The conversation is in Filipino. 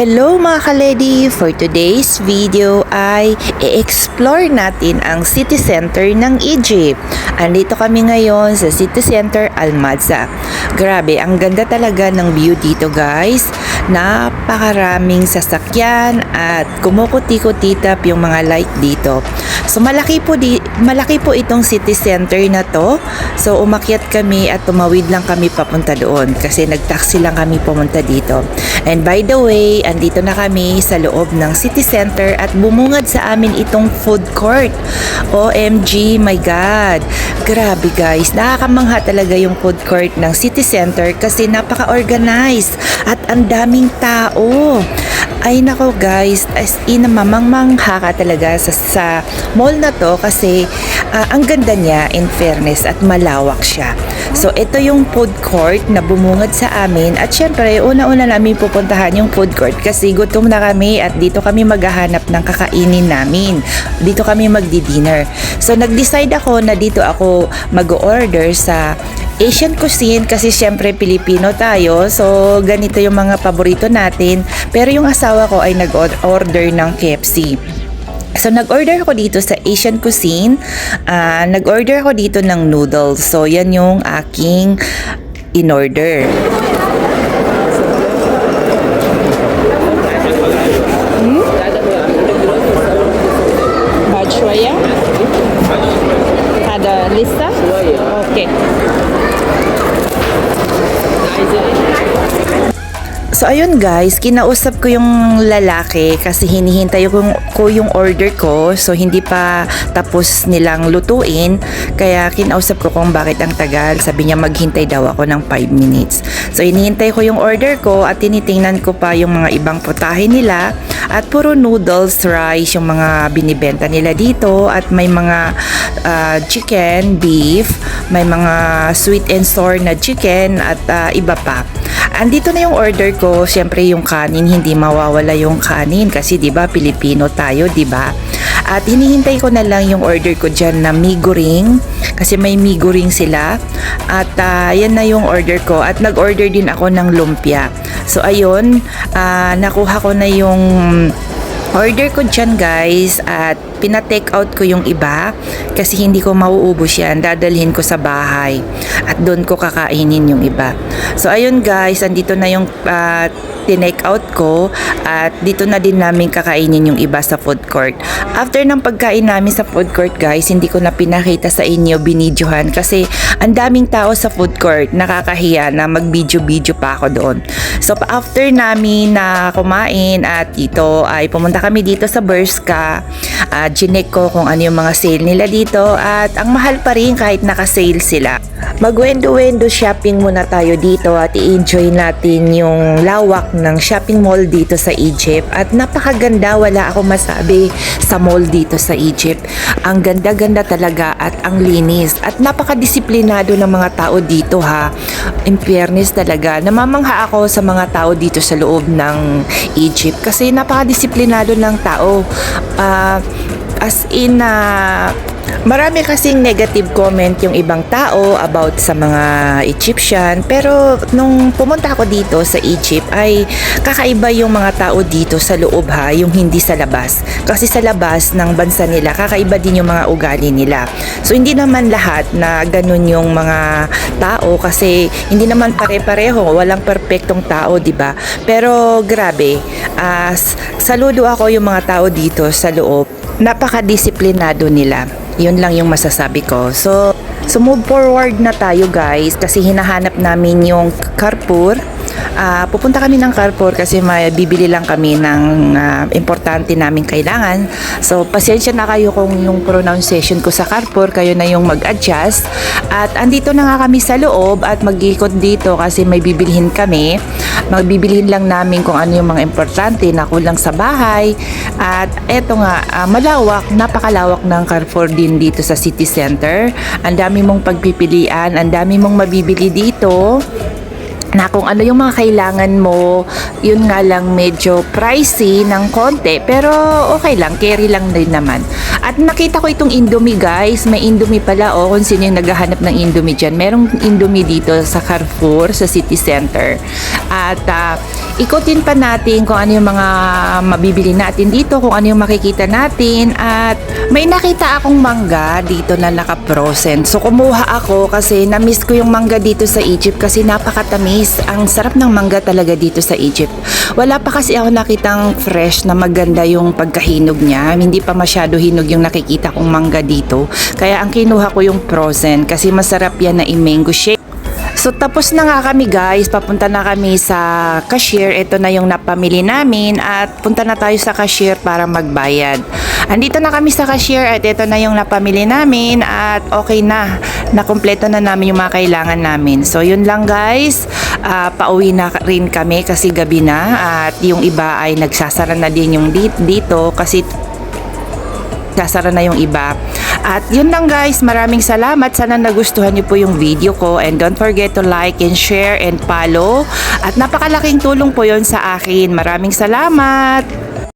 Hello mga kaledi! For today's video ay i-explore natin ang city center ng Egypt. Andito kami ngayon sa city center Al-Madza. Grabe, ang ganda talaga ng view dito guys. Napakaraming sasakyan at kumukuti-kutitap yung mga light dito. So malaki po itong city center na to. So umakyat kami at tumawid lang kami papunta doon kasi nagtaxi lang kami pumunta dito. And by the way, andito na kami sa loob ng city center at bumungad sa amin itong food court. OMG, my God! Grabe guys, nakakamangha talaga yung food court ng city center kasi napaka-organized at ang daming tao. Ay nako guys, as in mamangmangha ka talaga sa mall na to kasi ang ganda niya in fairness at malawak siya. So ito yung food court na bumungad sa amin at syempre una-una namin pupuntahan yung food court kasi gutom na kami at dito kami maghahanap ng kakainin namin. Dito kami magdi-dinner. So nag-decide ako na dito ako mag-order sa Asian cuisine kasi syempre Pilipino tayo. So ganito yung mga paborito natin. Pero yung asawa ko ay nag-order ng KFC. So nag-order ako dito sa Asian cuisine. Nag-order ako dito ng noodles. So yan yung aking in-order. شوية هذا لسه اوكي. So ayun guys, kinausap ko yung lalaki kasi hinihintay ko yung order ko. So hindi pa tapos nilang lutuin. Kaya kinausap ko kung bakit ang tagal. Sabi niya maghintay daw ako ng 5 minutes. So hinihintay ko yung order ko at tinitingnan ko pa yung mga ibang putahe nila. At puro noodles, rice yung mga binibenta nila dito. At may mga chicken, beef, may mga sweet and sour na chicken at iba pa. Andito na yung order ko. Siyempre yung kanin, hindi mawawala yung kanin kasi 'di ba Pilipino tayo, 'di ba? At hinihintay ko na lang yung order ko diyan na mee goreng kasi may mee goreng sila. At yan na yung order ko at nag-order din ako ng lumpia. So ayun, nakuha ko na yung order ko dyan guys at pina-take out ko yung iba kasi hindi ko mauubos yan, dadalhin ko sa bahay at doon ko kakainin yung iba. So ayun guys, andito na yung tinake out ko at dito na din namin kakainin yung iba sa food court. After ng pagkain namin sa food court guys, hindi ko na pinakita sa inyo, binidyohan kasi ang daming tao sa food court, nakakahiya na mag-video pa ako doon. So after namin na kumain at dito ay pumunta kami dito sa Bershka. Ginek ko kung ano yung mga sale nila dito at ang mahal pa rin kahit naka-sale sila. Magwendo-wendo shopping muna tayo dito at i-enjoy natin yung lawak ng shopping mall dito sa Egypt at napakaganda, wala akong masabi sa mall dito sa Egypt. Ang ganda-ganda talaga at ang linis at napakadisiplinado ng mga tao dito ha. In fairness talaga, namamangha ako sa mga tao dito sa loob ng Egypt kasi napakadisiplinado ng tao. As in marami kasing negative comment yung ibang tao about sa mga Egyptian, pero nung pumunta ako dito sa Egypt ay kakaiba yung mga tao dito sa loob ha, yung hindi sa labas. Kasi sa labas ng bansa nila kakaiba din yung mga ugali nila. So hindi naman lahat na ganun yung mga tao kasi hindi naman pare-pareho, walang perpektong tao, di ba? Pero grabe, saludo ako yung mga tao dito sa loob. Napakadisiplinado nila. Yun lang yung masasabi ko. So move forward na tayo guys kasi hinahanap namin yung Carrefour. Pupunta kami ng Carrefour kasi may bibili lang kami ng importante naming kailangan. So pasensya na kayo kung yung pronunciation ko sa Carrefour, kayo na yung mag-adjust. At andito na nga kami sa loob at mag-ikot dito kasi may bibilhin kami. Magbibilhin lang namin kung ano yung mga importante na kulang sa bahay. At eto nga, malawak, napakalawak ng Carrefour din dito sa city center. Ang dami mong pagpipilian, ang dami mong mabibili dito na kung ano yung mga kailangan mo. Yun nga lang medyo pricey ng konti pero okay lang, carry lang din naman. At nakita ko itong Indomie guys. May Indomie pala kung sino yung naghahanap ng Indomie dyan. Merong Indomie dito sa Carrefour, sa City Center. At ikutin pa natin kung ano yung mga mabibili natin dito, kung ano yung makikita natin. At may nakita akong mangga dito na naka-frozen. So kumuha ako kasi na-miss ko yung mangga dito sa Egypt kasi napakatamis. Ang sarap ng mangga talaga dito sa Egypt. Wala pa kasi ako nakitang fresh na maganda yung pagkahinog niya. Hindi pa masyado hinog yung nakikita kong mangga dito. Kaya ang kinuha ko yung frozen kasi masarap yan na i-mango shake. So tapos na nga kami guys, papunta na kami sa cashier. Ito na yung napamili namin at punta na tayo sa cashier para magbayad. Andito na kami sa cashier at ito na yung napamili namin at okay na. Nakumpleto na namin yung mga kailangan namin. So yun lang guys, pauwi na rin kami kasi gabi na at yung iba ay nagsasara na din yung dito kasi sasara na yung iba. At yun lang guys, maraming salamat. Sana nagustuhan niyo po yung video ko and don't forget to like and share and follow. At napakalaking tulong po yun sa akin. Maraming salamat!